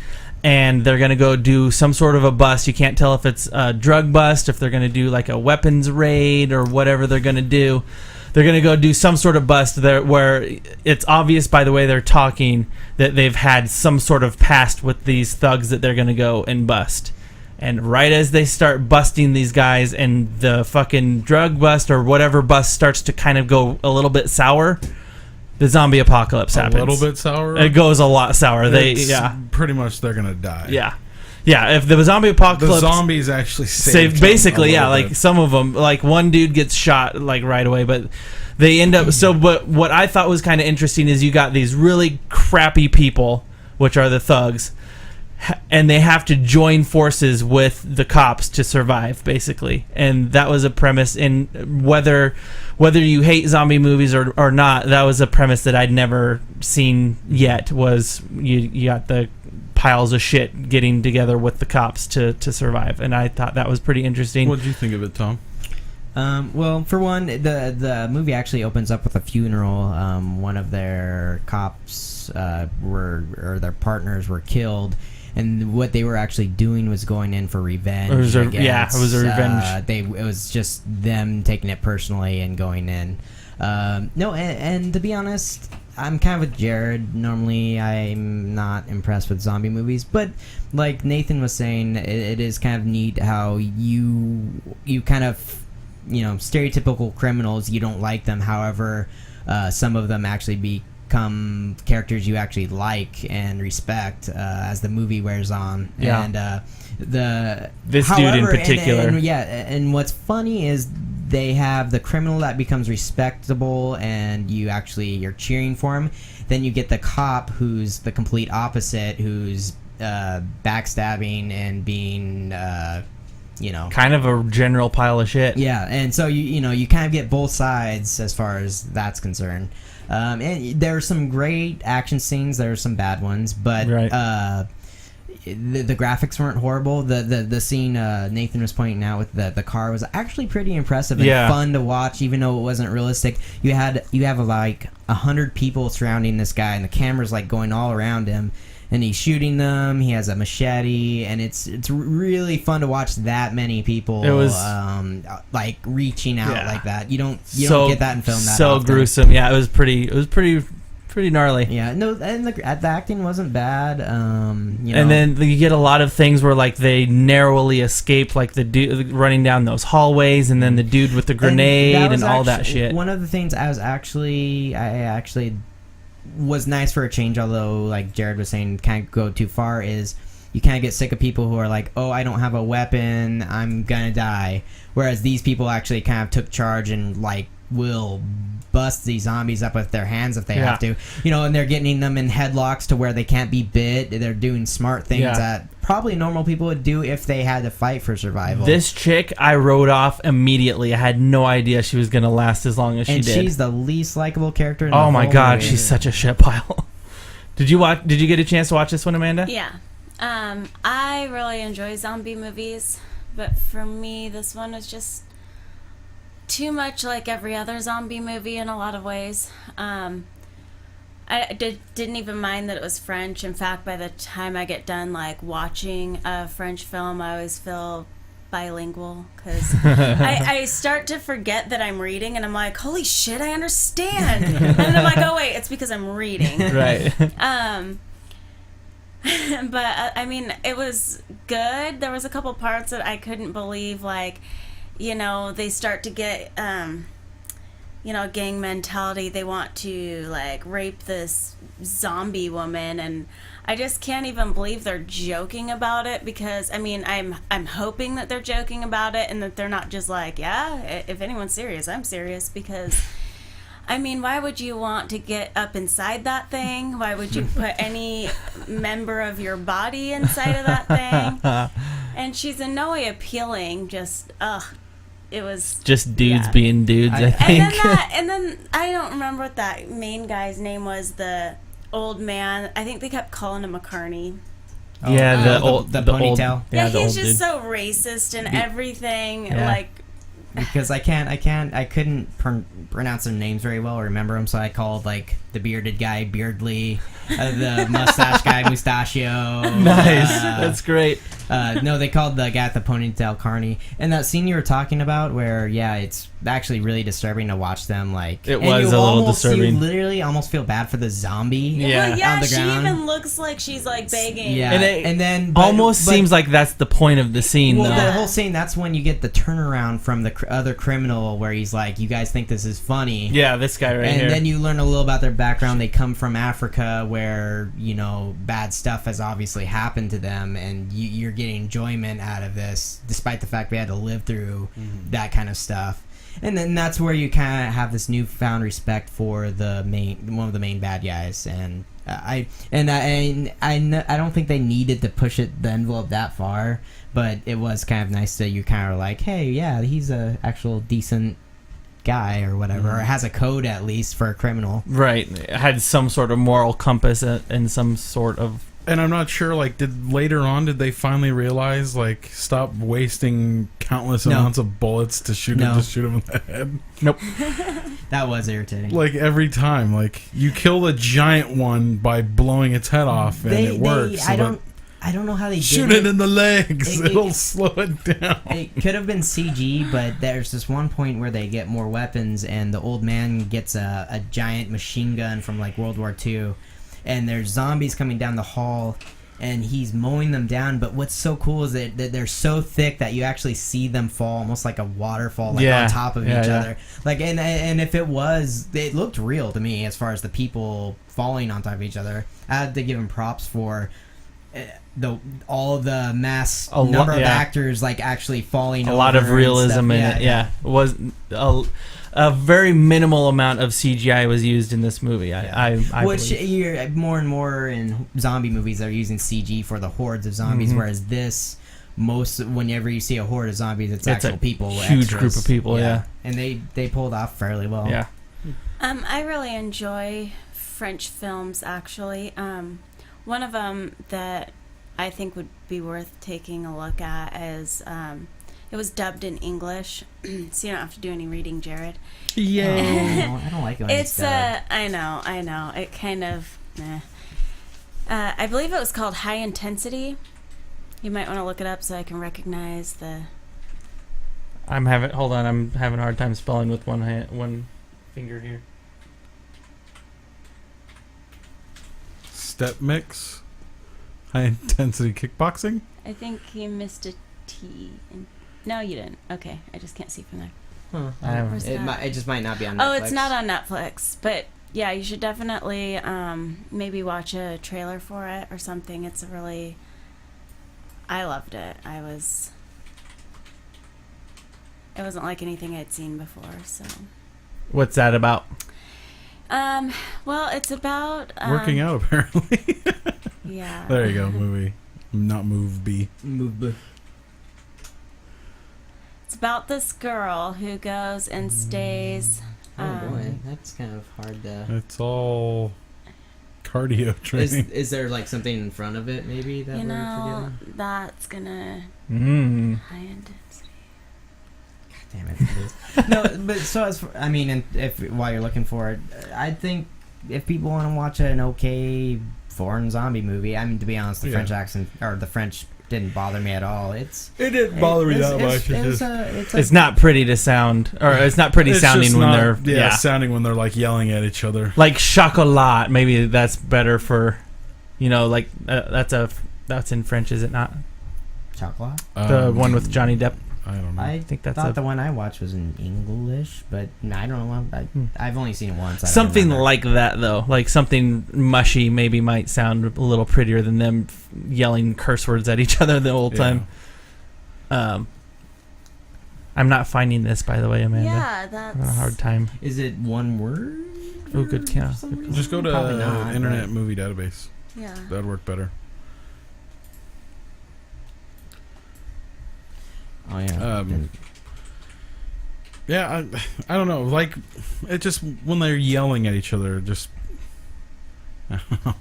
and they're going to go do some sort of a bust. You can't tell if it's a drug bust, if they're going to do like a weapons raid, or whatever they're going to do. They're going to go do some sort of bust there where it's obvious by the way they're talking that they've had some sort of past with these thugs that they're going to go and bust. And right as they start busting these guys and the fucking drug bust or whatever bust starts to kind of go a little bit sour, the zombie apocalypse happens. A little bit sour? It goes a lot sour. Pretty much they're going to die. Yeah, if the zombie apocalypse... The zombies actually saved basically, yeah, like some of them, like one dude gets shot like right away, but they end up... But what I thought was kind of interesting is you got these really crappy people, which are the thugs, and they have to join forces with the cops to survive, basically. And that was a premise, in whether you hate zombie movies or not, that was a premise that I'd never seen yet, was you got the piles of shit getting together with the cops to survive, and I thought that was pretty interesting. What did you think of it, Tom? Well, for one, the movie actually opens up with a funeral. One of their cops their partners were killed, and what they were actually doing was going in for revenge. It was a revenge. It was just them taking it personally and going in. And to be honest, I'm kind of with Jarod. Normally, I'm not impressed with zombie movies, but like Nathan was saying, it is kind of neat how you kind of, stereotypical criminals, you don't like them. However, some of them actually become characters you actually like and respect as the movie wears on. Yeah. And this dude in particular. And what's funny is they have the criminal that becomes respectable and you're cheering for him. Then you get the cop who's the complete opposite, who's backstabbing and being kind of a general pile of shit. Yeah, and so you kind of get both sides as far as that's concerned. And there are some great action scenes, there are some bad ones, but right. The graphics weren't horrible. The scene Nathan was pointing out with the car was actually pretty impressive and fun to watch, even though it wasn't realistic. You have like 100 people surrounding this guy, and the camera's like going all around him, and he's shooting them. He has a machete, and it's really fun to watch that many people. It was like reaching out like that. You don't get that in film that so often. gruesome. Yeah, it was pretty gnarly. Yeah, no, and the acting wasn't bad. And then you get a lot of things where like they narrowly escape, like the dude running down those hallways, and then the dude with the grenade and all that shit. One of the things I actually was nice for a change, although like Jarod was saying, can't go too far, is you kind of get sick of people who are like, oh, I don't have a weapon, I'm gonna die. Whereas these people actually kind of took charge and like will bust these zombies up with their hands if they have to, and they're getting them in headlocks to where they can't be bit. They're doing smart things that probably normal people would do if they had to fight for survival. This chick I wrote off immediately. I had no idea she was gonna last as long as she did. And she's the least likable character in the whole my god, movie. She's such a shit pile. Did you get a chance to watch this one, Amanda? Yeah. I really enjoy zombie movies, but for me this one was just too much like every other zombie movie in a lot of ways. I didn't even mind that it was French. In fact, by the time I get done like watching a French film, I always feel bilingual because I start to forget that I'm reading, and I'm like, holy shit, I understand. And then I'm like, oh wait, it's because I'm reading. Right. But I mean, it was good. There was a couple parts that I couldn't believe, like, they start to get, gang mentality. They want to, like, rape this zombie woman, and I just can't even believe they're joking about it because, I mean, I'm hoping that they're joking about it and that they're not just like, yeah, if anyone's serious, I'm serious because, I mean, why would you want to get up inside that thing? Why would you put any member of your body inside of that thing? And she's in no way appealing, just, it was just dudes being dudes, I think. And then I don't remember what that main guy's name was, the old man. I think they kept calling him McCartney. Yeah, the ponytail. Yeah, he's just so racist and everything. Yeah. Like, because I couldn't pronounce their names very well or remember them, so I called like the bearded guy Beardly, the mustache guy Mustachio. Nice, that's great. No, they called the guy at the ponytail Carney. And that scene you were talking about, where it's actually really disturbing to watch them. Like it was a little disturbing. You literally almost feel bad for the zombie. Well, on the she ground. even looks like she's like begging. Yeah, and then almost seems like that's the point of the scene. Well, though. the whole scene, that's when you get the turnaround from the other criminal, where he's like, "You guys think this is funny?" Yeah, this guy right here. And then you learn a little about their background. They come from Africa, where bad stuff has obviously happened to them, and you're getting enjoyment out of this, despite the fact we had to live through that kind of stuff. And then that's where you kind of have this newfound respect for one of the main bad guys. And I don't think they needed to push the envelope that far, but it was kind of nice that you kind of like, hey, yeah, he's a actual decent guy or whatever, or has a code at least for a criminal. Right, it had some sort of moral compass and some sort of And I'm not sure, like, did they finally realize, like, stop wasting countless amounts of bullets to shoot him in the head? Nope. That was irritating. Like, every time, like, you kill the giant one by blowing its head off, and it works. I don't know how they shoot it in the legs. It'll slow it down. It could have been CG, but there's this one point where they get more weapons, and the old man gets a giant machine gun from, like, World War II. And there's zombies coming down the hall, and he's mowing them down. But what's so cool is that they're so thick that you actually see them fall, almost like a waterfall, like on top of each other. Like, and if it looked real to me as far as the people falling on top of each other. I had to give him props for all the mass number of actors like actually falling. A lot of realism in it. Yeah, it was a very minimal amount of CGI was used in this movie. Which you're more and more in zombie movies are using CG for the hordes of zombies, whereas this whenever you see a horde of zombies, it's actual people, huge group of people. Yeah, and they pulled off fairly well. Yeah. I really enjoy French films. Actually, one of them that I think would be worth taking a look at is. It was dubbed in English, so you don't have to do any reading, Jarod. Yeah, I don't like it when it's dubbed. I know. It kind of, I believe it was called High Intensity. You might want to look it up so I can recognize the. I'm having a hard time spelling with one finger here. Step mix, high intensity kickboxing. I think you missed a T. No, you didn't. Okay, I just can't see from there. It just might not be on Netflix. Oh, it's not on Netflix, but yeah, you should definitely maybe watch a trailer for it or something. It's I loved it. It wasn't like anything I'd seen before, so. What's that about? Well, it's about working out, apparently. Yeah. There you go, movie, not move B. Move B. It's about this girl who goes and stays. Oh boy, that's kind of hard to. It's all cardio training. Is there like something in front of it, maybe that we're forgetting? That's gonna high intensity. God damn it! No, but so if while you're looking for it, I think if people want to watch an okay foreign zombie movie, I mean, to be honest, the French accent or the French didn't bother me at all. It didn't bother me that much. It's not pretty to sound, or it's not pretty sounding when they're sounding when they're like yelling at each other. Like chocolat, maybe that's better for, like that's in French, is it not? Chocolat. The one with Johnny Depp. I don't know. I think the one I watched was in English, but I don't know. I've only seen it once. Something like that, though. Like something mushy maybe might sound a little prettier than them yelling curse words at each other the whole time. I'm not finding this, by the way, Amanda. Yeah, that's... I'm having a hard time. Is it one word? Oh, good count. Just go to Internet Movie Database. Yeah. That'd work better. Oh yeah. Yeah, I don't know. Like, it just when they're yelling at each other, just. I don't know.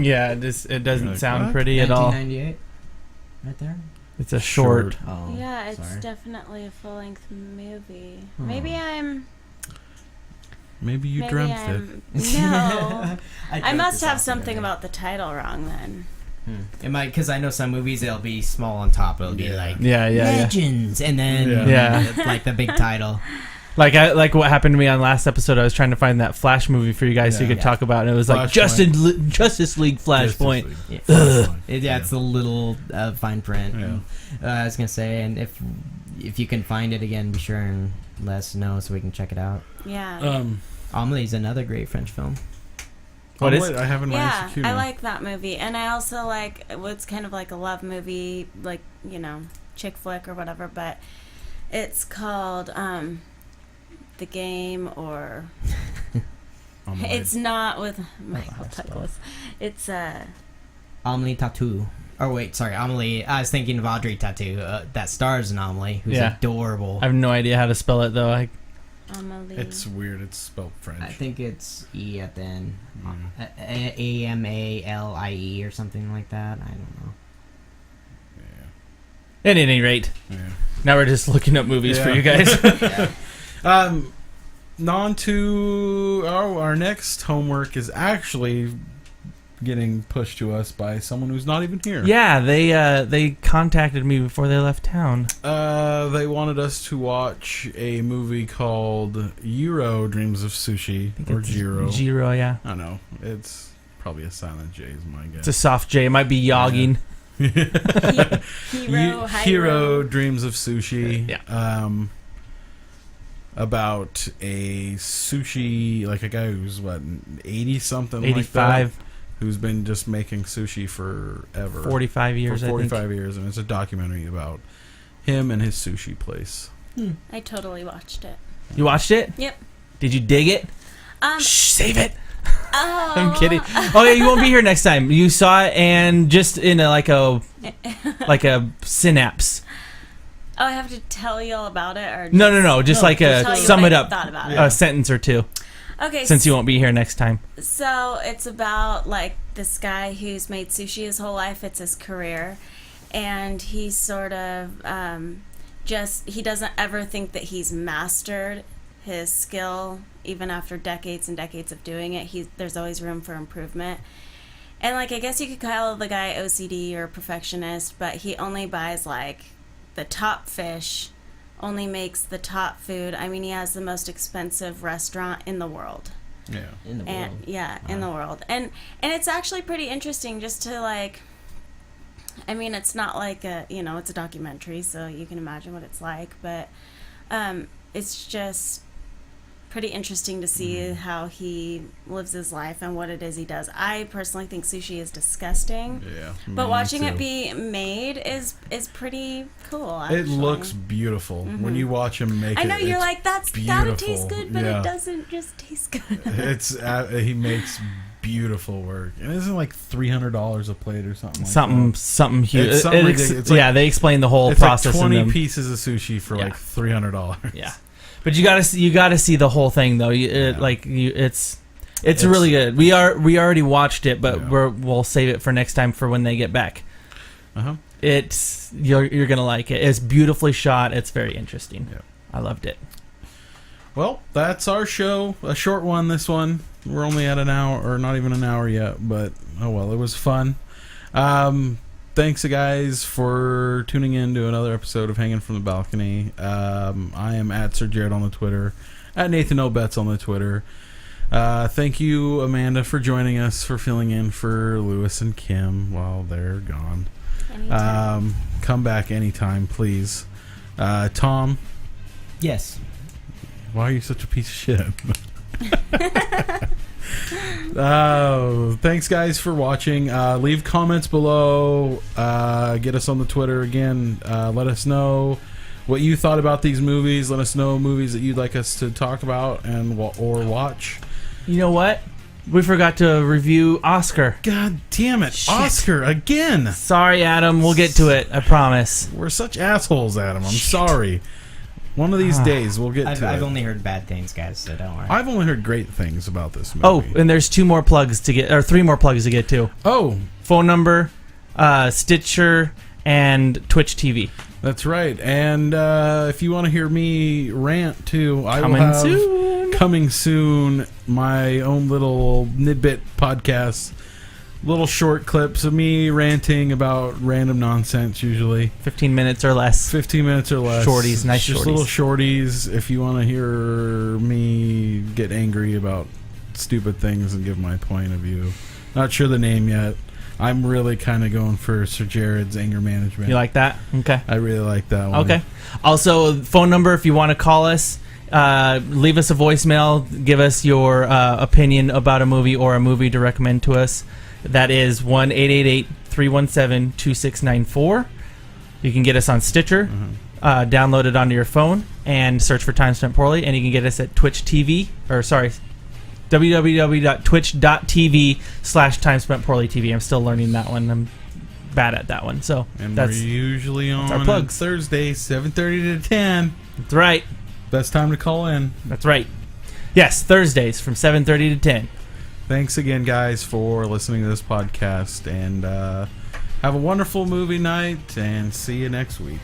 Yeah, it doesn't sound pretty at all. 1998, right there. It's a short. Oh, yeah, it's definitely a full-length movie. Maybe you dreamt it. No, I must have something about the title wrong then. It might, because I know some movies it'll be small on top. It'll be like Legends, and then like the big title. Like what happened to me on last episode. I was trying to find that Flash movie for you guys so you could talk about it. And it was like Justice League Flashpoint. It's a little fine print. I was gonna say, and if you can find it again, be sure and let us know so we can check it out. Yeah. Amelie's another great French film. What is? I have in my ICQ. I like that movie, and I also like what's kind of like a love movie, like chick flick or whatever. But it's called The Game, or it's not with Michael Douglas. It's Amelie Tattoo. Oh wait, sorry, Amelie. I was thinking of Audrey Tattoo. That stars in Amelie, who's adorable. I have no idea how to spell it though. Amelie. It's weird. It's spelled French. I think it's E at the end. Amalie or something like that. I don't know. At any rate, now we're just looking up movies for you guys. On to our next homework is actually getting pushed to us by someone who's not even here. Yeah, they contacted me before they left town. They wanted us to watch a movie called Euro Dreams of Sushi, or Jiro. Jiro, yeah. I don't know. It's probably a silent J is my guess. It's a soft J. It might be yogging. Hero Dreams of Sushi. Yeah. About a sushi, like a guy who's 80 something, 85, like that, who's been just making sushi forever, 45 years, for 45 I think. years, and it's a documentary about him and his sushi place. I totally watched it. You watched it? Yep. Did you dig it? Shh, save it. I'm kidding. Oh yeah, you won't be here next time. You saw it and just in like a synapse. Oh, I have to tell you all about it, or No. Just like sum it up, thought about it. a sentence or two. Okay. Since you won't be here next time. So it's about like this guy who's made sushi his whole life. It's his career, and he's sort of he doesn't ever think that he's mastered his skill, even after decades and decades of doing it. There's always room for improvement. And like, I guess you could call the guy OCD or perfectionist, but he only buys like the top fish, only makes the top food. I mean, he has the most expensive restaurant in the world. Yeah. In the world. Yeah, in the world. And it's actually pretty interesting just to like, I mean, it's not like it's a documentary, so you can imagine what it's like, but it's just pretty interesting to see how he lives his life and what it is he does. I personally think sushi is disgusting. Yeah. But watching it be made is pretty cool, actually. It looks beautiful when you watch him make it. I know, you're like, that would taste good, but it doesn't just taste good. He makes beautiful work. And isn't it like $300 a plate or something like that? Something huge. It's something ridiculous. It's they explain the whole it's process. Like 20 in them. pieces of sushi for like $300. Yeah. But you gotta see the whole thing though. It's really good. We already watched it, but we'll save it for next time for when they get back. It's you're gonna like it. It's beautifully shot. It's very interesting. Yeah. I loved it. Well, that's our show. A short one. This one. We're only at an hour, or not even an hour yet. But oh well, it was fun. Thanks, guys, for tuning in to another episode of Hanging from the Balcony. I am at Sir Jarod on the Twitter, at Nathan O. Betts on the Twitter. Thank you, Amanda, for joining us, for filling in for Lewis and Kim while they're gone. Anytime. Come back anytime, please. Tom? Yes. Why are you such a piece of shit? Thanks guys for watching. Leave comments below, get us on the Twitter again, let us know what you thought about these movies, let us know movies that you'd like us to talk about or watch. You know what, we forgot to review Oscar. God damn it. Shit. Oscar again. Sorry, Adam, we'll get to it, I promise. We're such assholes, Adam. I'm sorry. One of these days we'll get to it. I've only heard bad things, guys, so don't worry. I've only heard great things about this movie. Oh, and there's 2 more plugs to get, or 3 more plugs to get to. Oh. Phone number, Stitcher, and Twitch TV. That's right. And if you want to hear me rant too, I will have coming soon my own little Nidbit podcast. Little short clips of me ranting about random nonsense, usually 15 minutes or less. 15 minutes or less. Shorties, nice just shorties. Little shorties. If you want to hear me get angry about stupid things and give my point of view. Not sure the name yet. I'm really kind of going for Sir Jarod's anger management. You like that? Okay. I really like that one. Okay. Also, phone number if you want to call us. Leave us a voicemail. Give us your opinion about a movie or a movie to recommend to us. That is 1-888-317-2694. You can get us on Stitcher, download it onto your phone, and search for Time Spent Poorly. And you can get us at Twitch TV, www.twitch.tv/Time Spent Poorly TV. I'm still learning that one. I'm bad at that one. So and we're usually on our plugs. Thursday, 7:30 to 10. That's right. Best time to call in. That's right. Yes, Thursdays from 7:30 to 10. Thanks again, guys, for listening to this podcast. And have a wonderful movie night. And see you next week.